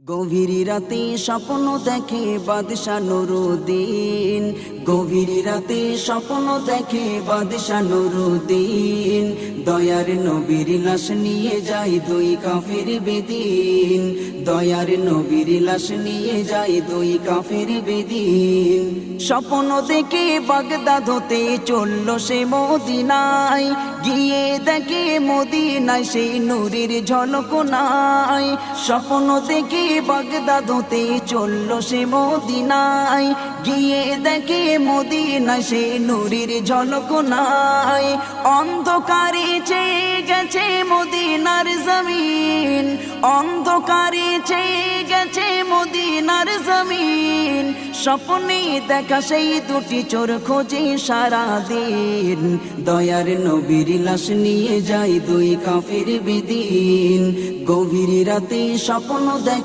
গভীর রাতে স্বপ্ন দেখে বাদশা নুরুদ্দিন, গভীর রাতে স্বপ্ন দেখে বাদশা নুরুদ্দিন। দয়ার নবীর লাশ নিয়ে যায় দুই কাফের বেদিন, দয়ার নবীর লাশ নিয়ে যায় দুই কাফের বেদিন। স্বপ্ন দেখে বাগদাদ হতে চলল সে মদিনায়, গিয়ে দেখে মদিনায় সেই নূরের ঝলক নাই। স্বপ্ন দেখে বাগদাদ হতে চলল সে মদিনায়, গিয়ে দেখে মদিনায় সে নূরের ঝলক নাই। অন্ধকারে চেয়ে গেছে মদিনার জমিন, অন্ধকারে চেয়ে গেছে মদিনার জমিন। স্বপ্নে দেখা সেই দুটি চোর খোঁজে সারাদিন, দয়ার নবীর লাশ নিয়ে যায় দুই কাফের বেদিন। গভীর রাতে স্বপ্ন দেখে